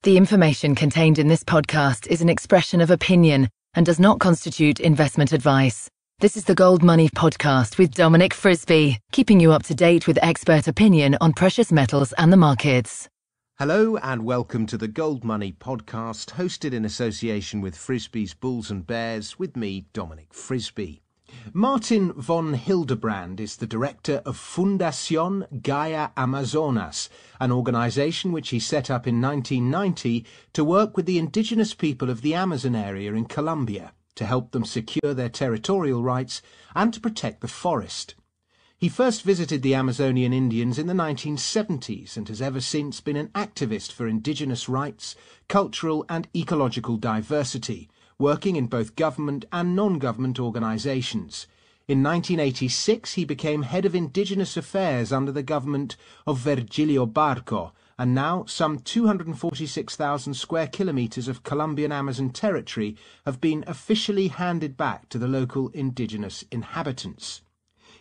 The information contained in this podcast is an expression of opinion and does not constitute investment advice. This is the Gold Money Podcast with Dominic Frisby, keeping you up to date with expert opinion on precious metals and the markets. Hello and welcome to the Gold Money Podcast, hosted in association with Frisby's Bulls and Bears, with me, Dominic Frisby. Martin von Hildebrand is the director of Fundación Gaia Amazonas, an organisation which he set up in 1990 to work with the indigenous people of the Amazon area in Colombia, to help them secure their territorial rights and to protect the forest. He first visited the Amazonian Indians in the 1970s and has ever since been an activist for indigenous rights, cultural and ecological diversity, working in both government and non-government organisations. In 1986 he became head of indigenous affairs under the government of Virgilio Barco, and now some 246,000 square kilometres of Colombian Amazon territory have been officially handed back to the local indigenous inhabitants.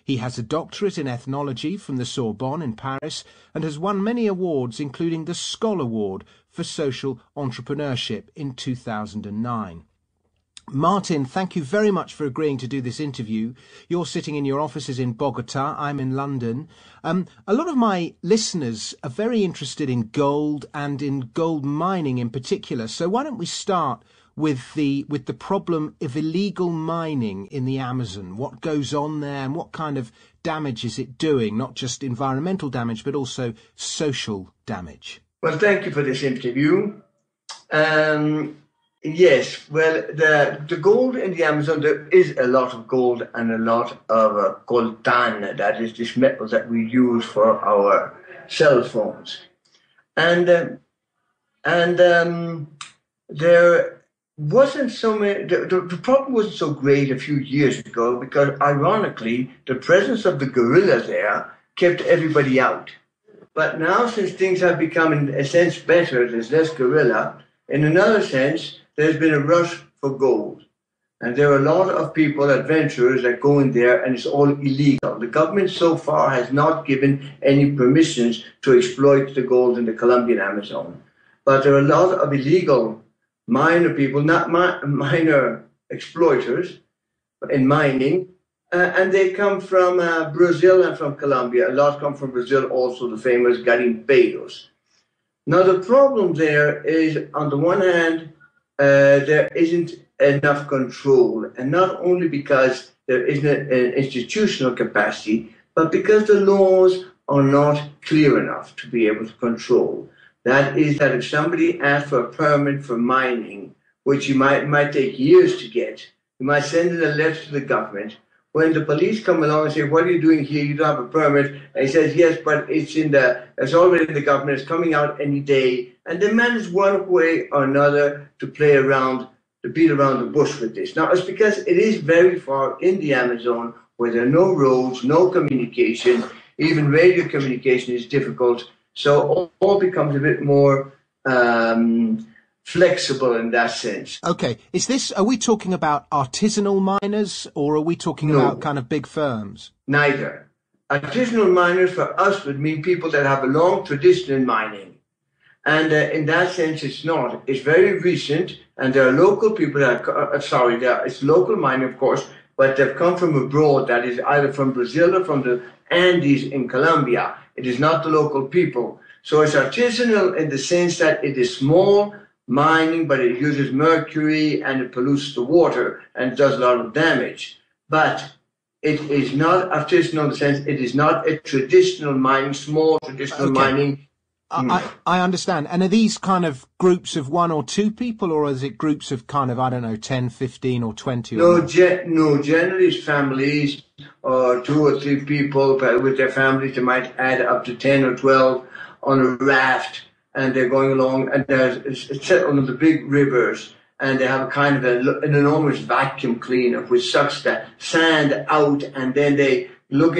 He has a doctorate in ethnology from the Sorbonne in Paris and has won many awards, including the Skoll Award for Social Entrepreneurship in 2009. Martin, thank you very much for agreeing to do this interview. You're sitting in your offices in Bogota. I'm in London. A lot of my listeners are very interested in gold and in gold mining in particular. So why don't we start with the problem of illegal mining in the Amazon? What goes on there and what kind of damage is it doing? Not just environmental damage, but also social damage. Well, thank you for this interview. Yes, well, the gold in the Amazon, there is a lot of gold and a lot of coltan, that is this metal that we use for our cell phones. And there wasn't so many, the problem wasn't so great a few years ago because, ironically, the presence of the gorilla there kept everybody out. But now, since things have become, in a sense, better, there's less gorilla, in another sense, there's been a rush for gold. And there are a lot of people, adventurers, that go in there and it's all illegal. The government so far has not given any permissions to exploit the gold in the Colombian Amazon. But there are a lot of illegal minor people, not minor exploiters in mining, and they come from Brazil and from Colombia. A lot come from Brazil, also the famous garimpeiros. Now the problem there is, on the one hand, there isn't enough control, and not only because there isn't an institutional capacity, but because the laws are not clear enough to be able to control. That is, that if somebody asks for a permit for mining, which you might take years to get, you might send in a letter to the government. When the police come along and say, "What are you doing here? You don't have a permit," and he says, "Yes, but it's already in the government. It's coming out any day," and they manage one way or another to play around, to beat around the bush with this. Now, it's because it is very far in the Amazon where there are no roads, no communication, even radio communication is difficult. So all becomes a bit more flexible in that sense. Okay, are we talking about artisanal miners or are we talking about kind of big firms? Neither. Artisanal miners for us would mean people that have a long tradition in mining. And in that sense, it's not. It's very recent, and there are local people that it's local mining, of course, but they've come from abroad, that is either from Brazil or from the Andes in Colombia. It is not the local people. So it's artisanal in the sense that it is small mining, but it uses mercury and it pollutes the water and does a lot of damage. But it is not artisanal in the sense it is not a traditional mining, small traditional mining. I understand. And are these kind of groups of one or two people, or is it groups of kind of, 10, 15 or 20? No, generally it's families or 2 or 3 people with their families. They might add up to 10 or 12 on a raft, and they're going along, and it's set on the big rivers, and they have a kind of an enormous vacuum cleaner which sucks the sand out, and then they look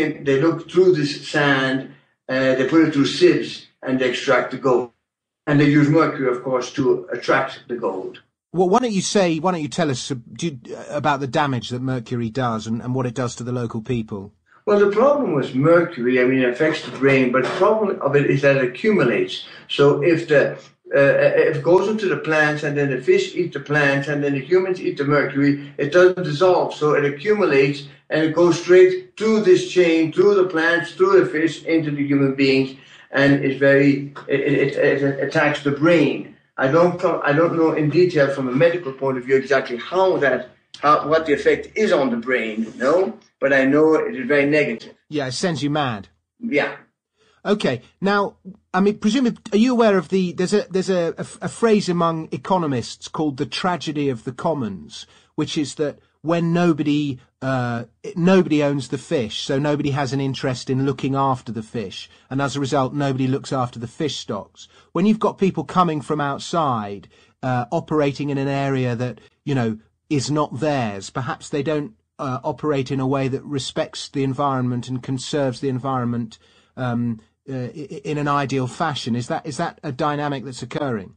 through this sand, they put it through sieves, and they extract the gold. And they use mercury, of course, to attract the gold. Well, why don't you tell us about the damage that mercury does and what it does to the local people? Well, the problem with mercury, it affects the brain, but the problem of it is that it accumulates. So if the it goes into the plants, and then the fish eat the plants, and then the humans eat the mercury. It doesn't dissolve, so it accumulates, and it goes straight through this chain, through the plants, through the fish, into the human beings, and it attacks the brain. I don't know in detail from a medical point of view exactly what the effect is on the brain, no, but I know it is very negative. Yeah, it sends you mad. Yeah. Okay. Now, I mean, presumably, are you aware of there's a phrase among economists called the tragedy of the commons, which is that when nobody owns the fish, so nobody has an interest in looking after the fish, and as a result, nobody looks after the fish stocks. When you've got people coming from outside, operating in an area that, is not theirs, perhaps they don't operate in a way that respects the environment and conserves the environment in an ideal fashion. Is that a dynamic that's occurring?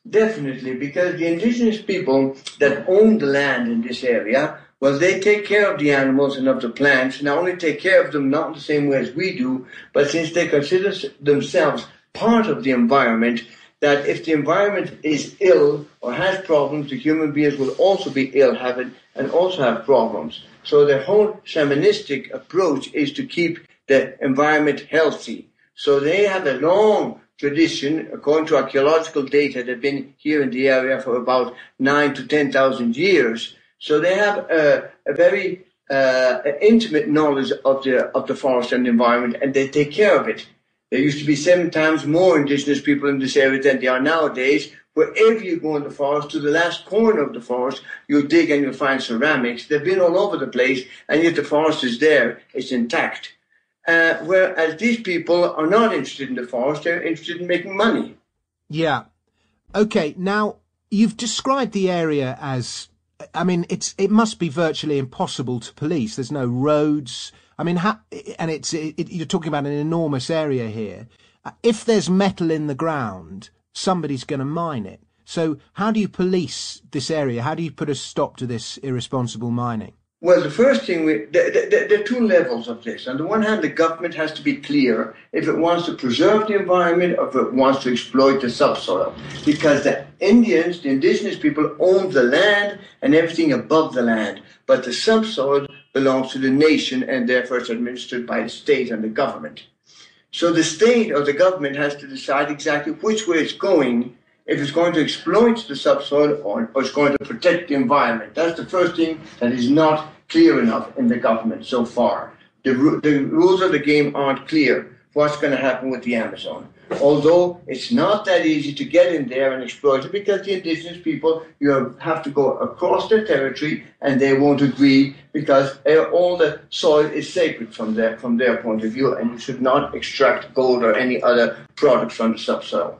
Definitely, because the indigenous people that own the land in this area, well, they take care of the animals and of the plants, not only take care of them not in the same way as we do, but since they consider themselves part of the environment, that if the environment is ill or has problems, the human beings will also be ill, and also have problems. So the whole shamanistic approach is to keep the environment healthy. So they have a long tradition, according to archaeological data, they've been here in the area for about 9,000 to 10,000 years. So they have a very intimate knowledge of the forest and the environment, and they take care of it. There used to be 7 times more indigenous people in this area than there are nowadays. Wherever you go in the forest, to the last corner of the forest, you'll dig and you'll find ceramics. They've been all over the place, and yet the forest is there. It's intact. Whereas these people are not interested in the forest, they're interested in making money. Yeah. Okay, now, you've described the area as, I mean, it must be virtually impossible to police. There's no roads. I mean, you're talking about an enormous area here. If there's metal in the ground, somebody's going to mine it. So how do you police this area? How do you put a stop to this irresponsible mining? Well, the first thing, there are 2 levels of this. On the one hand, the government has to be clear if it wants to preserve the environment or if it wants to exploit the subsoil. Because the Indians, the indigenous people, own the land and everything above the land. But the subsoil belongs to the nation, and therefore it's administered by the state and the government. So the state or the government has to decide exactly which way it's going, if it's going to exploit the subsoil or it's going to protect the environment. That's the first thing that is not clear enough in the government so far. The rules of the game aren't clear. What's going to happen with the Amazon? Although it's not that easy to get in there and exploit it, because the indigenous people, you have to go across their territory and they won't agree, because all the soil is sacred from their point of view, and you should not extract gold or any other product from the subsoil.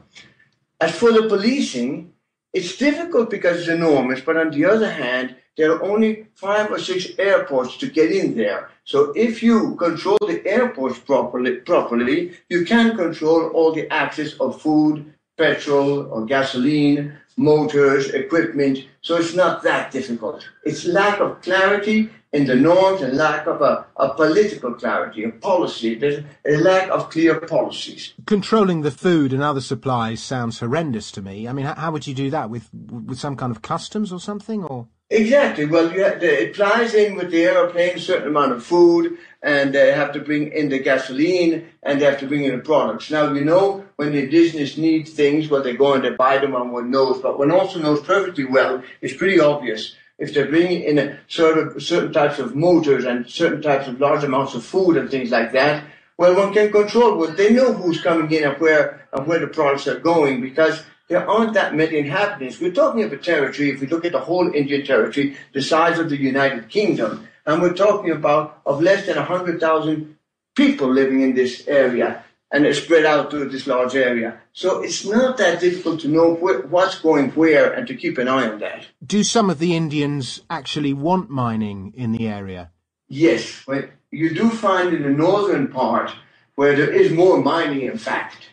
As for the policing, it's difficult because it's enormous, but on the other hand, there are only 5 or 6 airports to get in there. So if you control the airports properly, you can control all the access of food, petrol or gasoline, motors, equipment. So it's not that difficult. It's lack of clarity in the norms and lack of a political clarity, a policy. There's a lack of clear policies. Controlling the food and other supplies sounds horrendous to me. I mean, how would you do that? With some kind of customs or something, or? Exactly. Well, it flies in with the aeroplane a certain amount of food, and they have to bring in the gasoline, and they have to bring in the products. Now, when the indigenous need things, well, they go and they buy them on one knows, but one also knows perfectly well, it's pretty obvious. If they're bringing in certain types of motors and certain types of large amounts of food and things like that, well, one can control. Well, they know who's coming in and where the products are going, because there aren't that many inhabitants. We're talking of a territory, if we look at the whole Indian territory, the size of the United Kingdom, and we're talking of less than 100,000 people living in this area, and they're spread out through this large area. So it's not that difficult to know what's going where and to keep an eye on that. Do some of the Indians actually want mining in the area? Yes. Well, you do find in the northern part where there is more mining, in fact,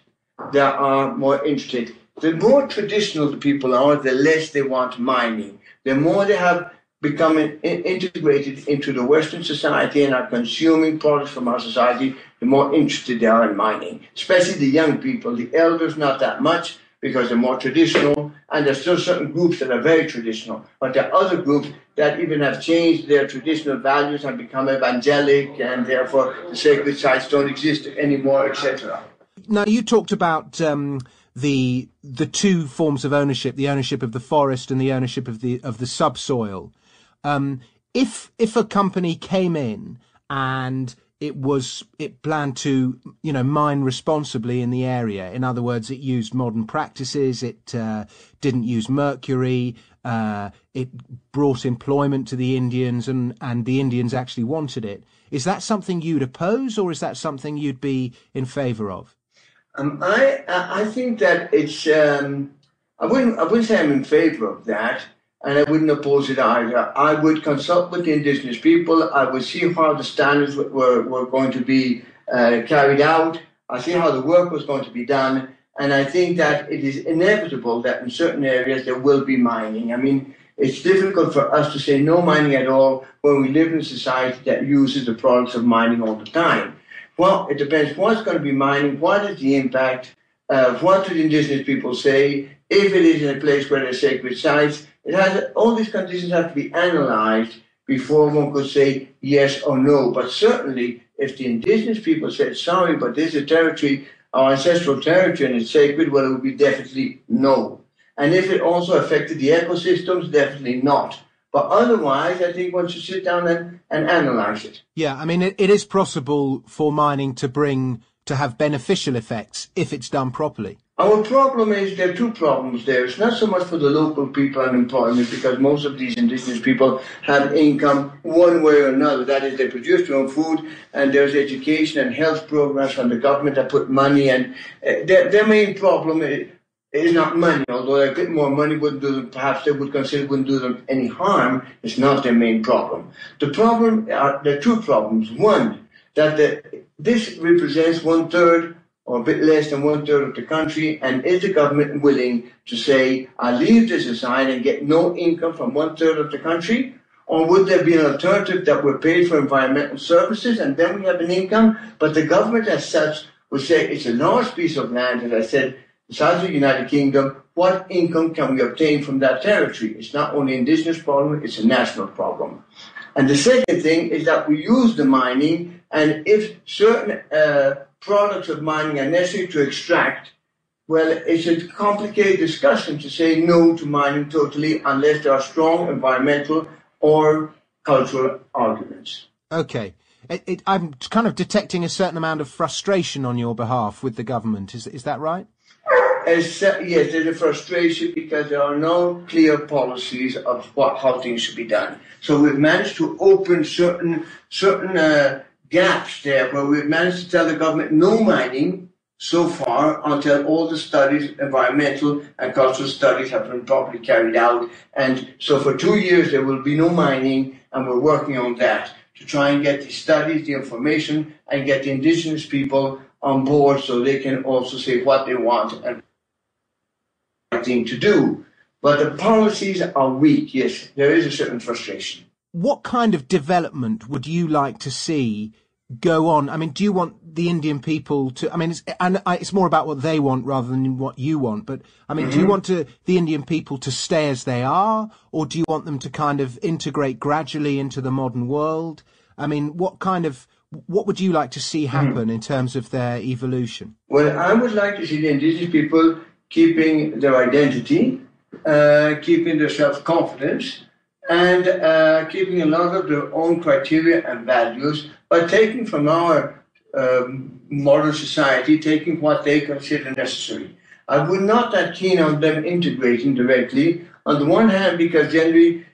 they are more interested. The more traditional the people are, the less they want mining. The more they have become integrated into the Western society and are consuming products from our society, the more interested they are in mining, especially the young people. The elders, not that much, because they're more traditional, and there's still certain groups that are very traditional. But there are other groups that even have changed their traditional values and become evangelic, and therefore the sacred sites don't exist anymore, etc. Now, you talked about the two forms of ownership: the ownership of the forest and the ownership of the subsoil. If a company came in and it planned to, mine responsibly in the area. In other words, it used modern practices. It didn't use mercury. It brought employment to the Indians, and the Indians actually wanted it. Is that something you'd oppose, or is that something you'd be in favour of? I think that it's. I wouldn't say I'm in favour of that. And I wouldn't oppose it either. I would consult with the indigenous people. I would see how the standards were going to be carried out. I see how the work was going to be done. And I think that it is inevitable that in certain areas there will be mining. I mean, it's difficult for us to say no mining at all when we live in a society that uses the products of mining all the time. Well, it depends what's going to be mining, what is the impact, what do the indigenous people say, if it is in a place where there's sacred sites. All these conditions have to be analysed before one could say yes or no. But certainly, if the indigenous people said, sorry, but this is a territory, our ancestral territory, and it's sacred, well, it would be definitely no. And if it also affected the ecosystems, definitely not. But otherwise, I think one should sit down and analyse it. Yeah, I mean, it is possible for mining to have beneficial effects if it's done properly. Our problem is, there are two problems there. It's not so much for the local people and employment, because most of these indigenous people have income one way or another. That is, they produce their own food, and there's education and health programs from the government that put money, and their main problem is not money, although a bit more money wouldn't do them, perhaps they would consider wouldn't do them any harm. It's not their main problem. There are two problems. One, that this represents 1/3 or a bit less than 1/3 of the country, and is the government willing to say, I'll leave this aside and get no income from 1/3 of the country? Or would there be an alternative that we're paid for environmental services and then we have an income? But the government as such would say, it's a large piece of land, as I said, the size of the United Kingdom, what income can we obtain from that territory? It's not only an indigenous problem, it's a national problem. And the second thing is that we use the mining, and if certain products of mining are necessary to extract, well, it's a complicated discussion to say no to mining totally unless there are strong environmental or cultural arguments. Okay. I'm kind of detecting a certain amount of frustration on your behalf with the government. Is that right? Yes, there's a frustration because there are no clear policies of how things should be done. So we've managed to open certain gaps there where we've managed to tell the government no mining so far until all the studies, environmental and cultural studies, have been properly carried out. And so for 2 years there will be no mining, and we're working on that to try and get the studies, the information, and get the indigenous people on board so they can also say what they want and the right thing to do. But the policies are weak. Yes, there is a certain frustration. What kind of development would you like to see go on? I mean, do you want the Indian people to, I mean, it's more about what they want rather than what you want, but I mean, do you want the Indian people to stay as they are, or do you want them to kind of integrate gradually into the modern world? I mean, what would you like to see happen in terms of their evolution? Well, I would like to see the indigenous people keeping their identity, keeping their self-confidence, and keeping a lot of their own criteria and values, but taking from our modern society, taking what they consider necessary. I would not that keen on them integrating directly, on the one hand, because generally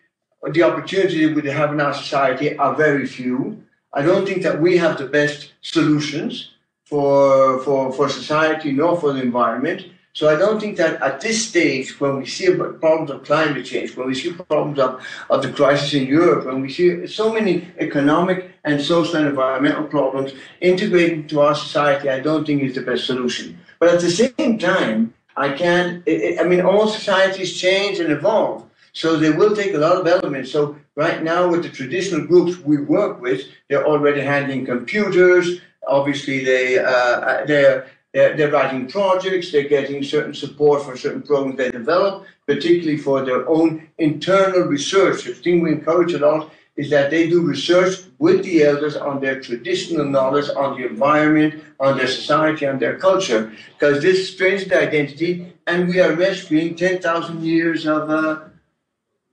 the opportunities we have in our society are very few. I don't think that we have the best solutions for society nor for the environment. So I don't think that at this stage, when we see problems of climate change, when we see problems of the crisis in Europe, when we see so many economic and social and environmental problems integrating to our society, I don't think is the best solution. But at the same time, all societies change and evolve. So they will take a lot of elements. So right now with the traditional groups we work with, they're already handling computers. Obviously they're They're writing projects, they're getting certain support for certain programs they develop, particularly for their own internal research. The thing we encourage a lot is that they do research with the elders on their traditional knowledge, on the environment, on their society, on their culture, because this strains the identity, and we are rescuing 10,000 years of,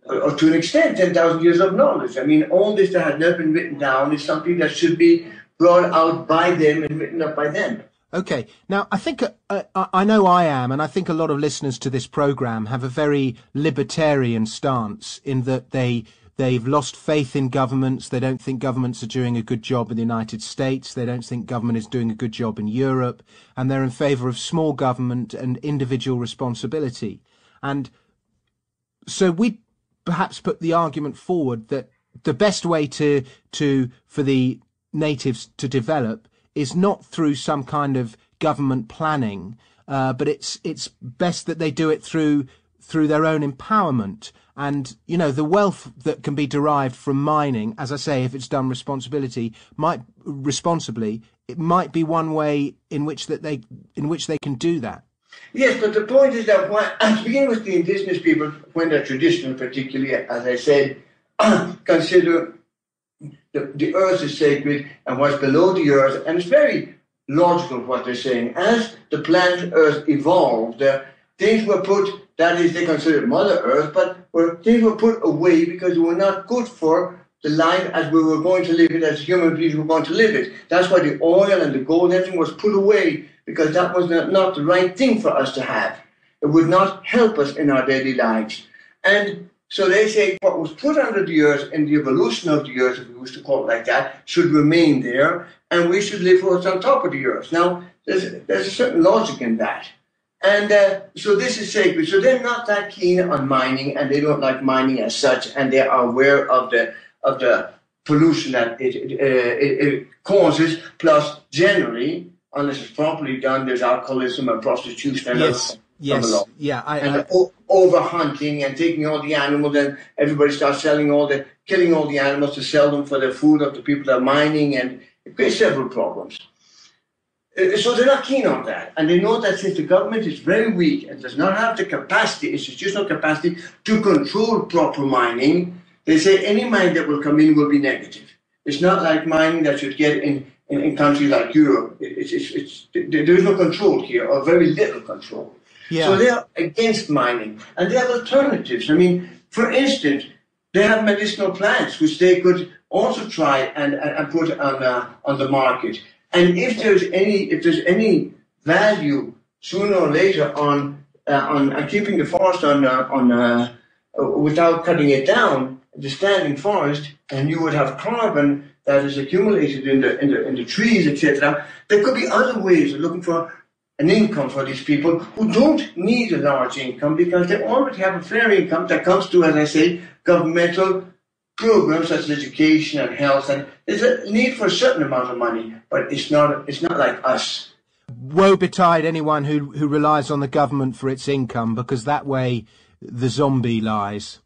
or to an extent, 10,000 years of knowledge. I mean, all this that has never been written down is something that should be brought out by them and written up by them. Okay. Now, I think, I know I am, and I think a lot of listeners to this programme have a very libertarian stance in that they've lost faith in governments. They don't think governments are doing a good job in the United States. They don't think government is doing a good job in Europe. And they're in favour of small government and individual responsibility. And so we perhaps put the argument forward that the best way for the natives to develop is not through some kind of government planning, but it's best that they do it through their own empowerment. And, you know, the wealth that can be derived from mining, as I say, if it's done responsibly, it might be one way in which they can do that. Yes, but the point is that to begin with, the indigenous people, when they're traditional, particularly, as I said, consider the earth is sacred and what's below the earth, and it's very logical what they're saying. As the planet Earth evolved, things were put, that is, they considered Mother Earth, but things were put away because they were not good for the life as we were going to live it, as human beings were going to live it. That's why the oil and the gold and everything was put away, because that was not the right thing for us to have. It would not help us in our daily lives. And so they say what was put under the earth and the evolution of the earth, if we used to call it like that, should remain there, and we should live what's on top of the earth. Now, there's a certain logic in that. And so this is sacred. So they're not that keen on mining, and they don't like mining as such, and they are aware of the pollution that it causes, plus generally, unless it's properly done, there's alcoholism and prostitution and yes, yeah, and over hunting and taking all the animals, and everybody starts killing all the animals to sell them for their food of the people that are mining, and it creates several problems. So they're not keen on that, and they know that since the government is very weak and does not have the capacity, institutional capacity, to control proper mining, they say any mine that will come in will be negative. It's not like mining that you get in countries like Europe. There is no control here, or very little control. Yeah. So they are against mining, and they have alternatives. I mean, for instance, they have medicinal plants which they could also try and put on the market. And if there's any value sooner or later on keeping the forest on without cutting it down, the standing forest, and you would have carbon that is accumulated in the trees, etc. There could be other ways of looking for an income for these people who don't need a large income because they already have a fair income that comes to, as I say, governmental programs such as education and health, and there's a need for a certain amount of money, but it's not like us. Woe betide anyone who relies on the government for its income, because that way the zombie lies.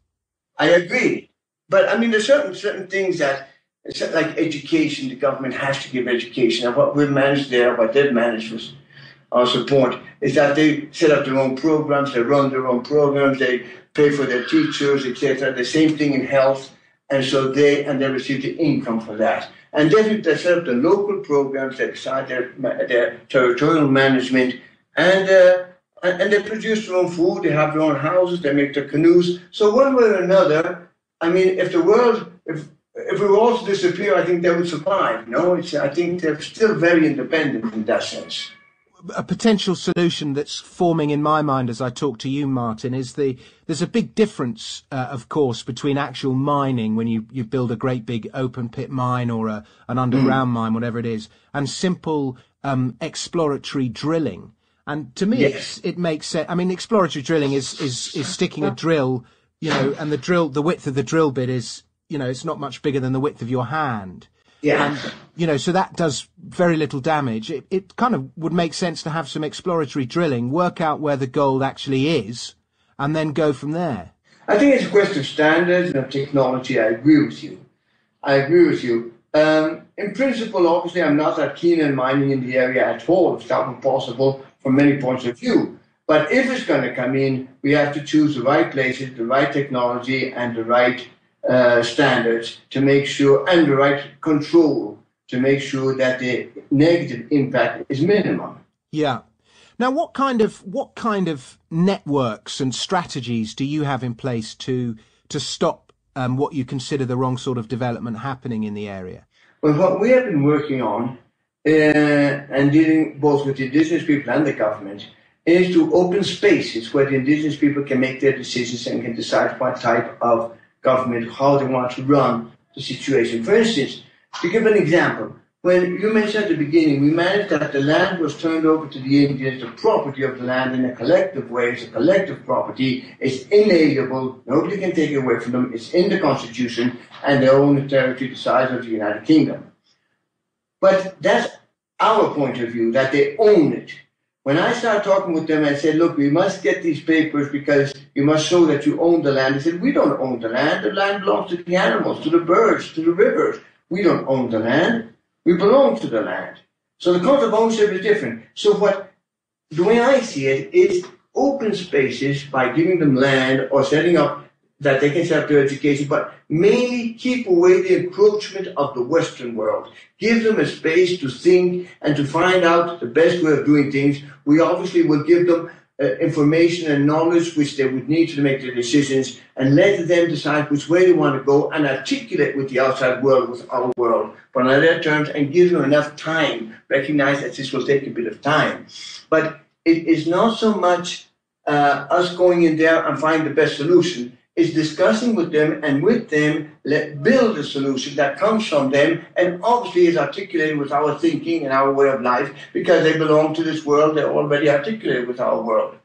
I agree, but I mean there's certain things that, like education, the government has to give education, and what we've managed there, what they've managed was our support, is that they set up their own programs, they run their own programs, they pay for their teachers, etc. The same thing in health. And so they receive the income for that. And then they set up the local programs, they decide their territorial management, and they produce their own food, they have their own houses, they make their canoes. So one way or another, I mean, if we were all to disappear, I think they would survive. I think they're still very independent in that sense. A potential solution that's forming in my mind as I talk to you, Martin, is there's a big difference, of course, between actual mining, when you build a great big open pit mine or an underground mine, whatever it is, and simple exploratory drilling. And to me, yes, it makes sense. I mean, exploratory drilling is sticking a drill, and the width of the drill bit is, it's not much bigger than the width of your hand. Yeah. And, so that does very little damage. It kind of would make sense to have some exploratory drilling, work out where the gold actually is, and then go from there. I think it's a question of standards and of technology. I agree with you. in principle, obviously, I'm not that keen on mining in the area at all, if that were possible from many points of view. But if it's going to come in, we have to choose the right places, the right technology, and the right standards to make sure, and the right control to make sure that the negative impact is minimum. Yeah. Now, what kind of networks and strategies do you have in place to stop what you consider the wrong sort of development happening in the area? Well, what we have been working on and dealing both with the indigenous people and the government is to open spaces where the indigenous people can make their decisions and can decide what type of government, how they want to run the situation. For instance, to give an example, when you mentioned at the beginning, we managed that the land was turned over to the Indians, the property of the land in a collective way. It's a collective property. It's inalienable. Nobody can take it away from them. It's in the Constitution, and they own the territory the size of the United Kingdom. But that's our point of view, that they own it. When I started talking with them, I said, look, we must get these papers because you must show that you own the land. They said, we don't own the land. The land belongs to the animals, to the birds, to the rivers. We don't own the land. We belong to the land. So the concept of ownership is different. So the way I see it is open spaces by giving them land or setting up that they can set up their education, but mainly keep away the encroachment of the Western world. Give them a space to think and to find out the best way of doing things. We obviously will give them information and knowledge which they would need to make their decisions, and let them decide which way they want to go and articulate with the outside world, with our world, but on their terms, and give them enough time. Recognize that this will take a bit of time. But it is not so much us going in there and find the best solution. Is discussing with them and with them build a solution that comes from them and obviously is articulated with our thinking and our way of life because they belong to this world, they're already articulated with our world.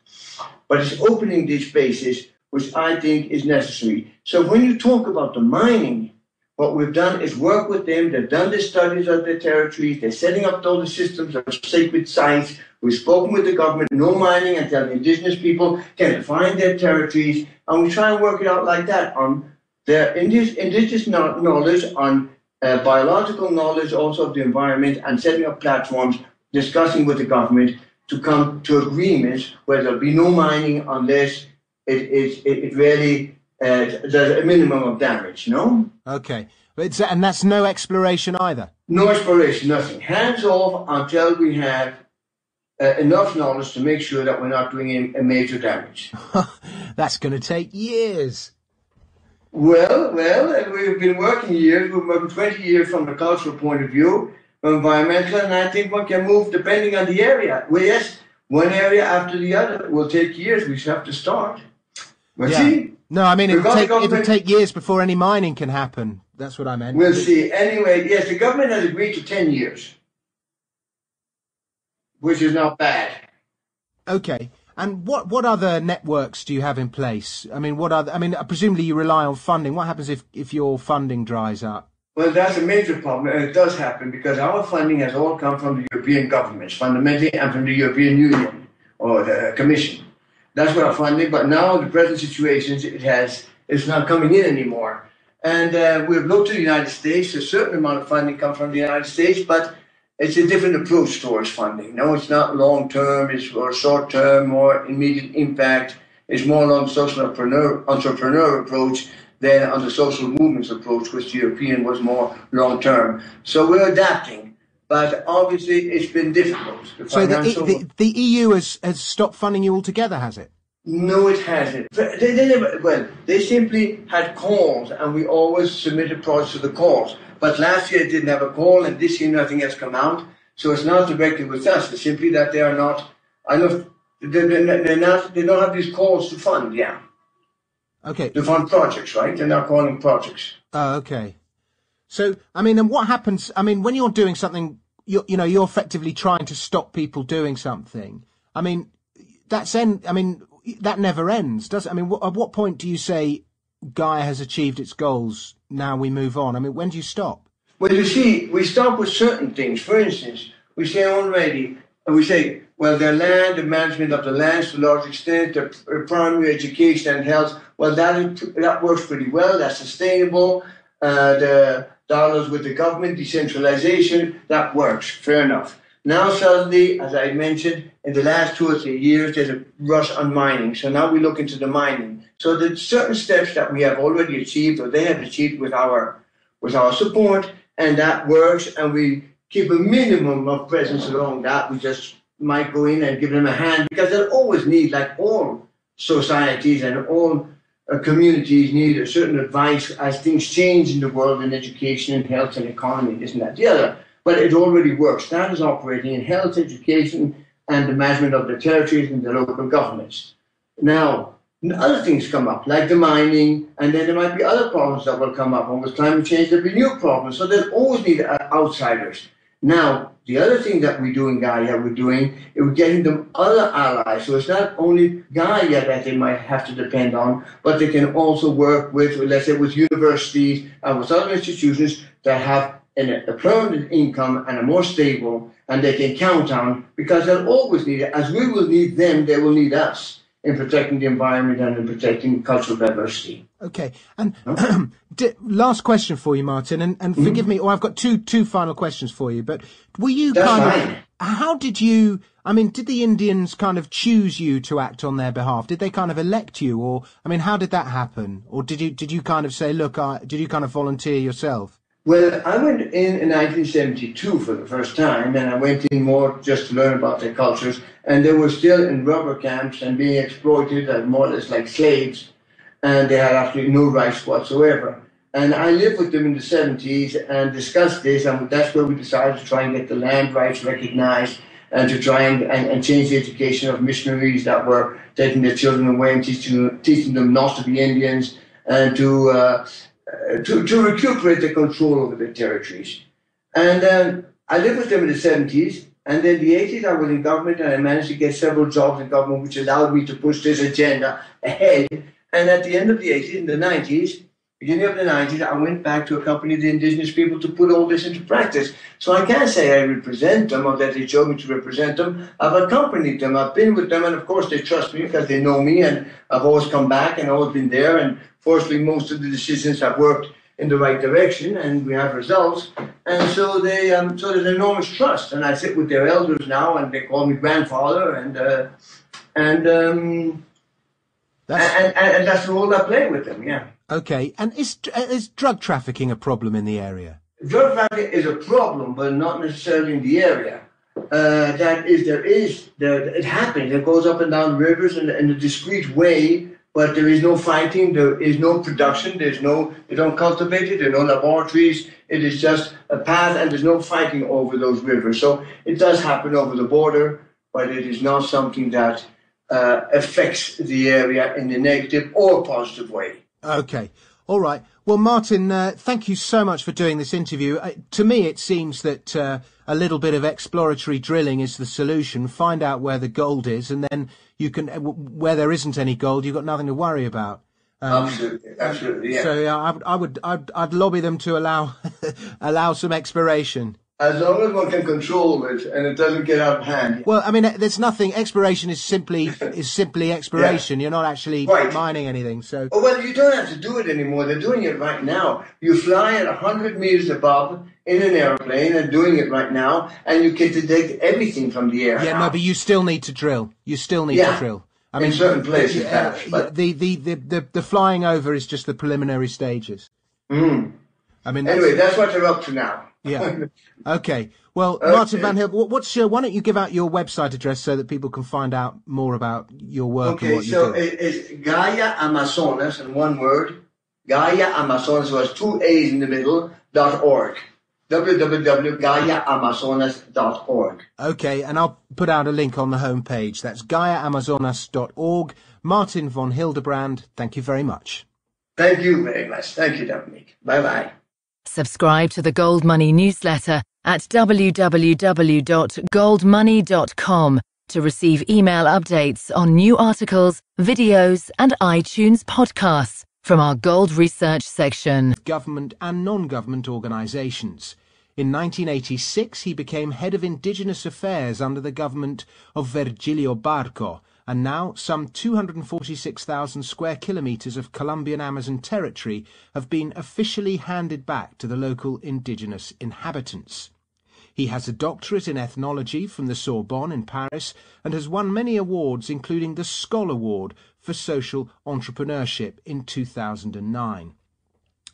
But it's opening these spaces which I think is necessary. So when you talk about the mining, what we've done is work with them, they've done the studies of their territories, they're setting up all the systems of sacred sites. We've spoken with the government, no mining until the indigenous people can define their territories, and we try and work it out like that on their indigenous knowledge, on biological knowledge also of the environment, and setting up platforms, discussing with the government to come to agreements where there'll be no mining unless it really does a minimum of damage, no? Okay. And that's no exploration either? No exploration, nothing. Hands off until we have enough knowledge to make sure that we're not doing a major damage. That's going to take years. Well, we've been working years. We've worked 20 years from the cultural point of view, from environmental, and I think one can move depending on the area. Well, yes, one area after the other will take years. We just have to start. We'll see. No, I mean, it'll take years before any mining can happen. That's what I meant. We'll see. Anyway, yes, the government has agreed to 10 years. Which is not bad. Okay. And what other networks do you have in place? I mean, presumably you rely on funding. What happens if your funding dries up? Well, that's a major problem, and it does happen because our funding has all come from the European governments, fundamentally, and from the European Union or the Commission. That's what our funding, but now the present situation, it's not coming in anymore. And we've looked to the United States. A certain amount of funding comes from the United States, but it's a different approach towards funding. No, it's not long-term, it's more short-term, more immediate impact. It's more along the social entrepreneur approach than on the social movements approach, which the European was more long-term. So we're adapting, but obviously it's been difficult. So the EU has stopped funding you altogether, has it? No, it hasn't. They simply had calls, and we always submitted projects to the calls. But last year it didn't have a call, and this year nothing has come out. So it's not directly with us. It's simply that they are not. They don't have these calls to fund. Yeah. Okay. To fund projects, right? They're not calling projects. Oh, okay. So I mean, and what happens? I mean, when you're doing something, you're effectively trying to stop people doing something. I mean, that never ends, does it? I mean, at what point do you say Gaia has achieved its goals? Now we move on. I mean, when do you stop? Well, you see, we stop with certain things. For instance, we say already, well, their land, the management of the lands to a large extent, their primary education and health, well, that works pretty well. That's sustainable. The dollars with the government, decentralization, that works, fair enough. Now suddenly, as I mentioned, in the last 2 or 3 years, there's a rush on mining. So now we look into the mining. So there's certain steps that we have already achieved, or they have achieved with our support, and that works, and we keep a minimum of presence along that. We just might go in and give them a hand, because they'll always need, like all societies and all communities need a certain advice as things change in the world in education and health and economy, this and that, the other. But it already works. That is operating in health, education, and the management of the territories and the local governments. Now, other things come up, like the mining, and then there might be other problems that will come up. And with climate change, there'll be new problems. So they'll always need outsiders. Now, the other thing that we do in Gaia, we're getting them other allies. So it's not only Gaia that they might have to depend on, but they can also work with, let's say, with universities and with other institutions that have a permanent income and a more stable, and they can count on, because they'll always need it. As we will need them, they will need us in protecting the environment and in protecting cultural diversity. Okay, and last question for you, Martin, and forgive me, I've got two final questions for you, but were you how did you, did the Indians kind of choose you to act on their behalf? Did they kind of elect you, or, how did that happen? Or did you kind of say, look, did you kind of volunteer yourself? Well, I went in 1972 for the first time, and I went in more just to learn about their cultures, and they were still in rubber camps and being exploited more or less like slaves, and they had absolutely no rights whatsoever. And I lived with them in the 70s and discussed this, and that's where we decided to try and get the land rights recognized, and to try and change the education of missionaries that were taking their children away and teaching them not to be Indians, and to recuperate the control over their territories. And I lived with them in the 70s, and then the 80s I was in government, and I managed to get several jobs in government, which allowed me to push this agenda ahead. And at the end of the 80s, in the 90s, beginning of the 90s, I went back to accompany the indigenous people to put all this into practice. So I can't say I represent them or that they showed me to represent them. I've accompanied them, I've been with them, and of course they trust me because they know me, and I've always come back and always been there. And fortunately, most of the decisions have worked in the right direction, and we have results. And so so there's enormous trust. And I sit with their elders now, and they call me grandfather, and that's the role I play with them. Yeah. Okay, and is drug trafficking a problem in the area? Drug trafficking is a problem, but not necessarily in the area. It happens. It goes up and down rivers in a discreet way, but there is no fighting, there is no production, they don't cultivate it, there are no laboratories. It is just a path, and there's no fighting over those rivers. So it does happen over the border, but it is not something that affects the area in a negative or positive way. Okay. All right. Well, Martin, thank you so much for doing this interview. To me, it seems that a little bit of exploratory drilling is the solution. Find out where the gold is, and then you can, where there isn't any gold, you've got nothing to worry about. Absolutely, yeah. So yeah, I'd lobby them to allow some exploration. As long as one can control it and it doesn't get out of hand. Well, there's nothing. Exploration is simply exploration. Yeah. You're not actually mining anything. So. Oh, well, you don't have to do it anymore. They're doing it right now. You fly at 100 meters above in an airplane and doing it right now, and you can detect everything from the air. Yeah, no, but you still need to drill. You still need to drill. In certain places, but the flying over is just the preliminary stages. Mm. Anyway, that's what they're up to now. Yeah. Okay. Well, Martin Van Hill, why don't you give out your website address so that people can find out more about your work and what you do? Okay, so it's Gaia Amazonas, in one word, Gaia Amazonas, so it's 2 A's in the middle, .org. www.gaiaamazonas.org. Okay, and I'll put out a link on the homepage. That's gaiaamazonas.org. Martin von Hildebrand, thank you very much. Thank you very much. Thank you, Dominic. Bye-bye. Subscribe to the Gold Money newsletter at www.goldmoney.com to receive email updates on new articles, videos, and iTunes podcasts from our Gold Research section. Government and non-government organisations. In 1986, he became head of Indigenous Affairs under the government of Virgilio Barco, and now some 246,000 square kilometres of Colombian Amazon territory have been officially handed back to the local indigenous inhabitants. He has a doctorate in ethnology from the Sorbonne in Paris and has won many awards, including the Skoll Award for Social Entrepreneurship in 2009.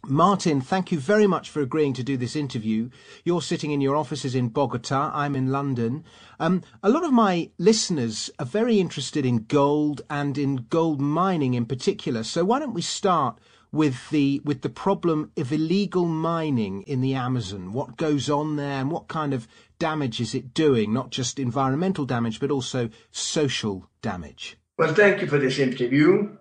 Martin, thank you very much for agreeing to do this interview. You're sitting in your offices in Bogota. I'm in London. A lot of my listeners are very interested in gold and in gold mining in particular. So why don't we start with the problem of illegal mining in the Amazon? What goes on there and what kind of damage is it doing? Not just environmental damage, but also social damage. Well, thank you for this interview.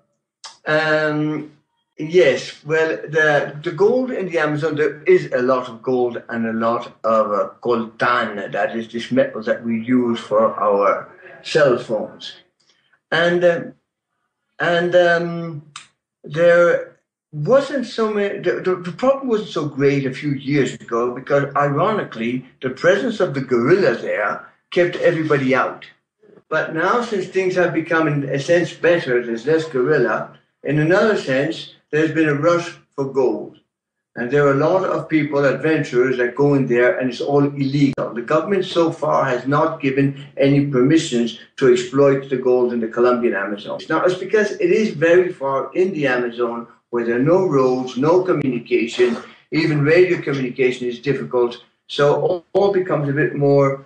Yes, well, the gold in the Amazon, there is a lot of gold and a lot of coltan, that is this metal that we use for our cell phones. And there wasn't so many, the problem wasn't so great a few years ago because, ironically, the presence of the guerrillas there kept everybody out. But now, since things have become, in a sense, better, there's less guerrilla, in another sense, there's been a rush for gold. And there are a lot of people, adventurers, that go in there, and it's all illegal. The government so far has not given any permissions to exploit the gold in the Colombian Amazon. Now, it's because it is very far in the Amazon where there are no roads, no communication, even radio communication is difficult. So all becomes a bit more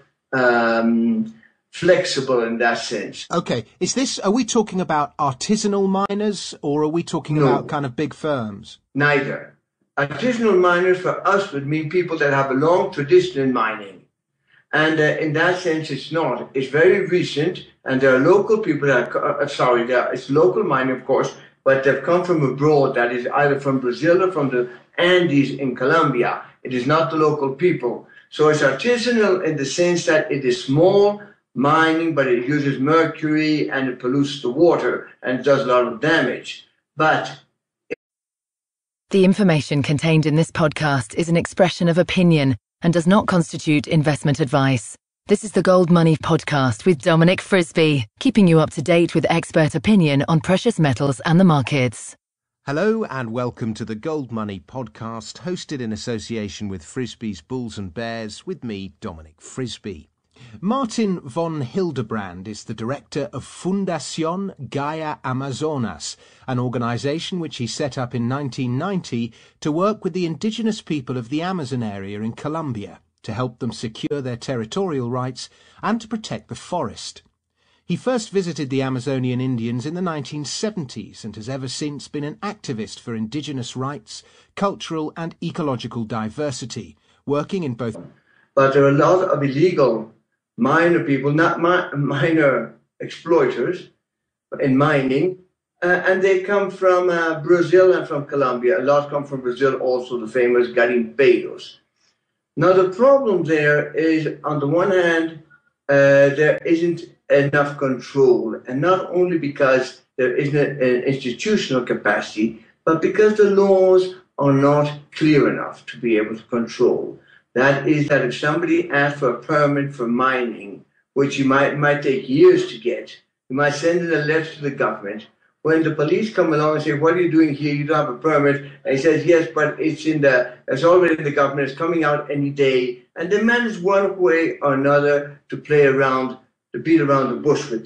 flexible in that sense. Okay, are we talking about artisanal miners or are we talking about kind of big firms? Neither. Artisanal miners for us would mean people that have a long tradition in mining. And in that sense, it's not. It's very recent, and there are local people that it's local mining, of course, but they've come from abroad, that is either from Brazil or from the Andes in Colombia. It is not the local people. So it's artisanal in the sense that it is small mining, but it uses mercury and it pollutes the water and does a lot of damage. But the information contained in this podcast is an expression of opinion and does not constitute investment advice. This is the Gold Money Podcast with Dominic Frisby, keeping you up to date with expert opinion on precious metals and the markets. Hello and welcome to the Gold Money Podcast, hosted in association with Frisby's Bulls and Bears, with me, Dominic Frisby. Martin von Hildebrand is the director of Fundación Gaia Amazonas, an organisation which he set up in 1990 to work with the indigenous people of the Amazon area in Colombia, to help them secure their territorial rights and to protect the forest. He first visited the Amazonian Indians in the 1970s and has ever since been an activist for indigenous rights, cultural and ecological diversity, working in both. But there are a lot of illegal minor people, not minor exploiters in mining, and they come from Brazil and from Colombia. A lot come from Brazil, also the famous garimpeiros. Now the problem there is, on the one hand, there isn't enough control, and not only because there isn't an institutional capacity, but because the laws are not clear enough to be able to control. That is that if somebody asks for a permit for mining, which might take years to get, you might send in a letter to the government. When the police come along and say, "What are you doing here? You don't have a permit," and he says, "Yes, but it's already in the government. It's coming out any day," and they manage one way or another to play around, to beat around the bush with it.